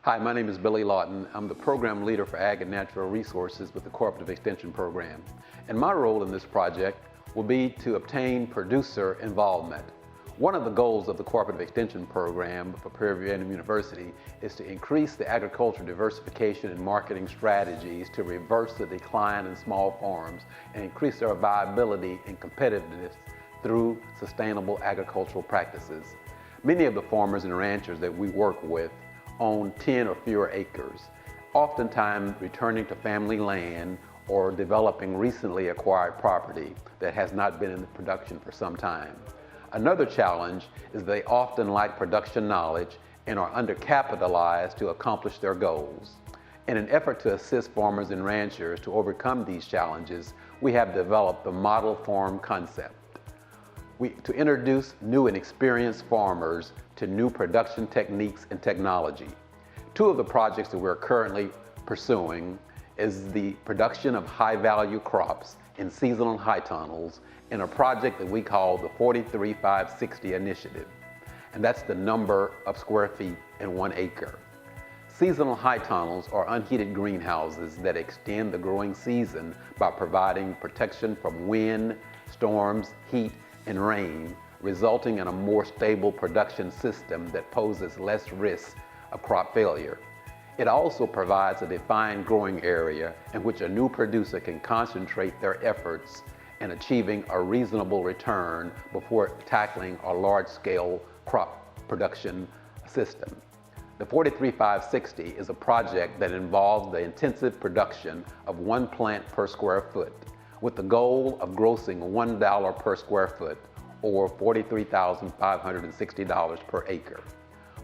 Hi, my name is Billy Lawton. I'm the program leader for Ag and Natural Resources with the Cooperative Extension Program. And my role in this project will be to obtain producer involvement. One of the goals of the Cooperative Extension Program for PVAMU University is to increase the agricultural diversification and marketing strategies to reverse the decline in small farms and increase their viability and competitiveness through sustainable agricultural practices. Many of the farmers and ranchers that we work with own 10 or fewer acres, oftentimes returning to family land or developing recently acquired property that has not been in production for some time. Another challenge is they often lack production knowledge and are undercapitalized to accomplish their goals. In an effort to assist farmers and ranchers to overcome these challenges, we have developed the model farm concept to introduce new and experienced farmers to new production techniques and technology. Two of the projects that we're currently pursuing is the production of high-value crops in seasonal high tunnels in a project that we call the 43560 initiative, and that's the number of square feet in 1 acre. Seasonal high tunnels are unheated greenhouses that extend the growing season by providing protection from wind, storms, heat, and rain, resulting in a more stable production system that poses less risk of crop failure. It also provides a defined growing area in which a new producer can concentrate their efforts in achieving a reasonable return before tackling a large-scale crop production system. The 43560 is a project that involves the intensive production of 1 plant per square foot, with the goal of grossing $1 per square foot, or $43,560 per acre.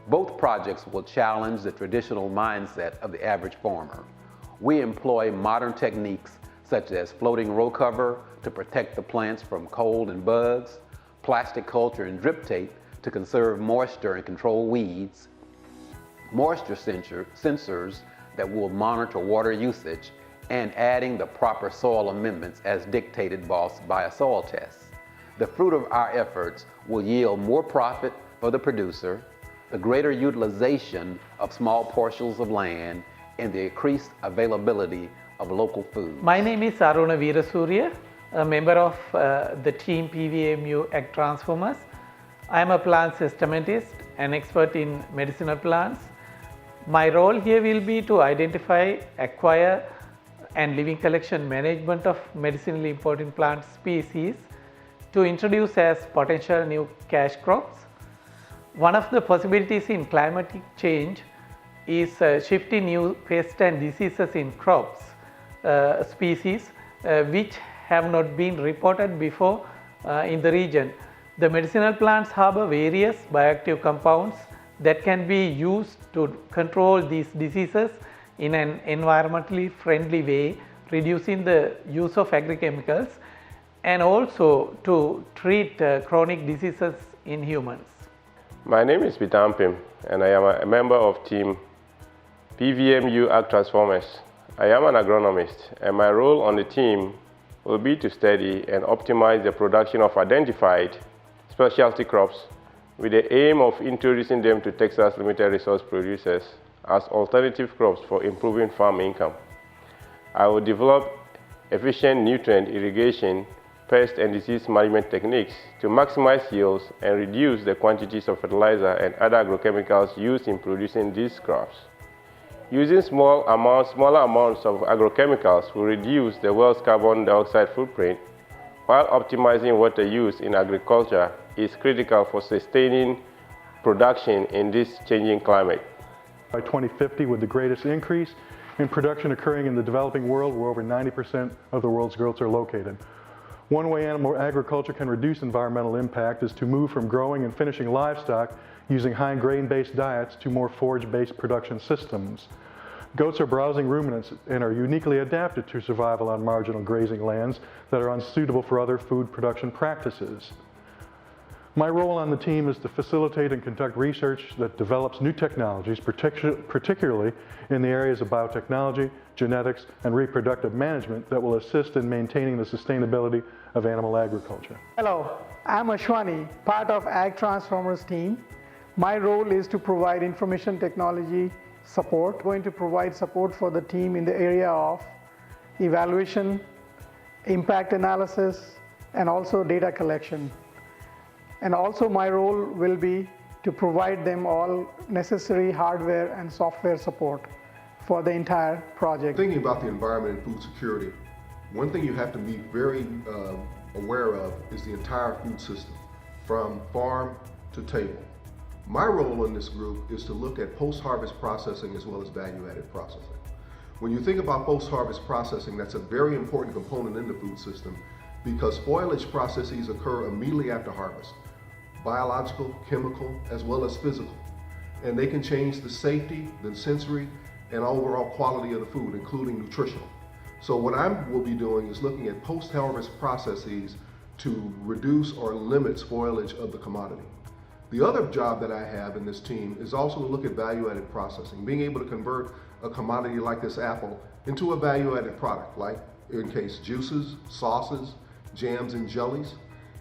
Both projects will challenge the traditional mindset of the average farmer. We employ modern techniques such as floating row cover to protect the plants from cold and bugs, plastic culture and drip tape to conserve moisture and control weeds, moisture sensors that will monitor water usage, and adding the proper soil amendments as dictated by a soil test. The fruit of our efforts will yield more profit for the producer, the greater utilization of small parcels of land, and the increased availability of local food. My name is Aruna Veerasurya, a member of the team PVAMU AG Transformers. I am a plant systematist, an expert in medicinal plants. My role here will be to identify, acquire, and living collection management of medicinally important plant species to introduce as potential new cash crops. One of the possibilities in climatic change is shifting new pests and diseases in crops species which have not been reported before in the region. The medicinal plants harbor various bioactive compounds that can be used to control these diseases in an environmentally friendly way, reducing the use of agrochemicals, and also to treat chronic diseases in humans. My name is Pitampim, and I am a member of team PVAMU AG Transformers. I am an agronomist, and my role on the team will be to study and optimize the production of identified specialty crops with the aim of introducing them to Texas limited resource producers as alternative crops for improving farm income. I will develop efficient nutrient irrigation, pest and disease management techniques to maximize yields and reduce the quantities of fertilizer and other agrochemicals used in producing these crops. Using smaller amounts of agrochemicals will reduce the world's carbon dioxide footprint, while optimizing water use in agriculture is critical for sustaining production in this changing climate. By 2050, with the greatest increase in production occurring in the developing world, where over 90% of the world's growths are located. One way animal agriculture can reduce environmental impact is to move from growing and finishing livestock using high grain-based diets to more forage-based production systems. Goats are browsing ruminants and are uniquely adapted to survival on marginal grazing lands that are unsuitable for other food production practices. My role on the team is to facilitate and conduct research that develops new technologies, particularly in the areas of biotechnology, genetics, and reproductive management that will assist in maintaining the sustainability of animal agriculture. Hello, I'm Ashwani, part of Ag Transformers team. My role is to provide information technology support. Going to provide support for the team in the area of evaluation, impact analysis, and also data collection. And also my role will be to provide them all necessary hardware and software support for the entire project. Thinking about the environment and food security, one thing you have to be very aware of is the entire food system, from farm to table. My role in this group is to look at post-harvest processing as well as value-added processing. When you think about post-harvest processing, that's a very important component in the food system because spoilage processes occur immediately after harvest, biological, chemical, as well as physical. And they can change the safety, the sensory, and overall quality of the food, including nutritional. So what I will be doing is looking at post-harvest processes to reduce or limit spoilage of the commodity. The other job that I have in this team is also to look at value-added processing, being able to convert a commodity like this apple into a value-added product, like in case juices, sauces, jams and jellies,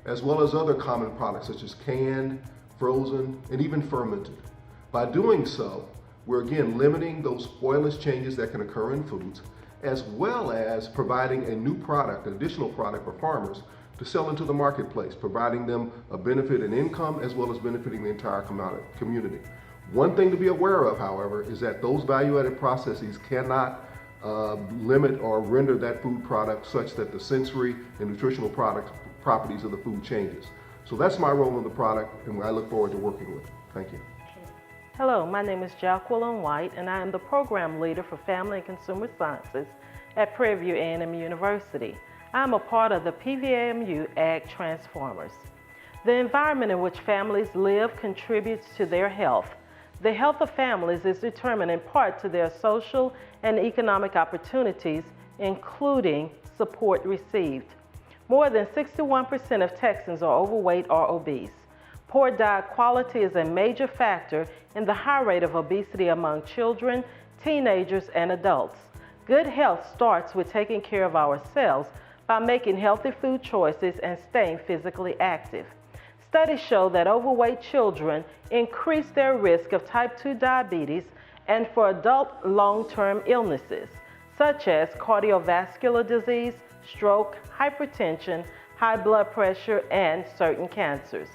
as well as other common products such as canned, frozen, and even fermented. By doing so, we're again limiting those spoilage changes that can occur in foods, as well as providing a new product, an additional product for farmers to sell into the marketplace, providing them a benefit in income as well as benefiting the entire community. One thing to be aware of, however, is that those value-added processes cannot limit or render that food product such that the sensory and nutritional properties of the food changes. So that's my role in the product, and I look forward to working with it. Thank you. Hello, my name is Jacqueline White, and I am the Program Leader for Family and Consumer Sciences at Prairie View A&M University. I am a part of the PVAMU Ag Transformers. The environment in which families live contributes to their health. The health of families is determined in part to their social and economic opportunities, including support received. More than 61% of Texans are overweight or obese. Poor diet quality is a major factor in the high rate of obesity among children, teenagers, and adults. Good health starts with taking care of ourselves by making healthy food choices and staying physically active. Studies show that overweight children increase their risk of type 2 diabetes and for adult long-term illnesses, such as cardiovascular disease, stroke, hypertension, high blood pressure, and certain cancers.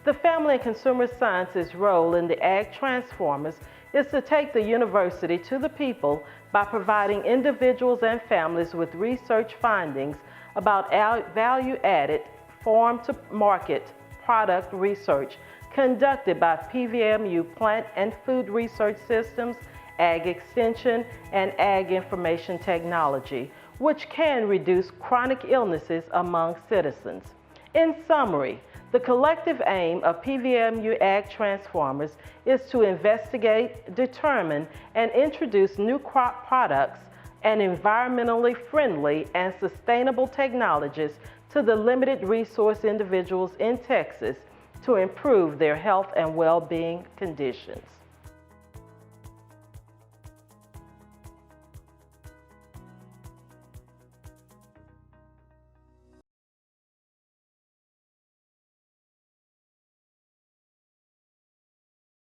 The Family and Consumer Sciences role in the Ag Transformers is to take the university to the people by providing individuals and families with research findings about value-added farm-to-market product research conducted by PVAMU Plant and Food Research Systems, Ag Extension, and Ag Information Technology, which can reduce chronic illnesses among citizens. In summary, the collective aim of PVAMU Ag Transformers is to investigate, determine, and introduce new crop products and environmentally friendly and sustainable technologies to the limited resource individuals in Texas to improve their health and well-being conditions.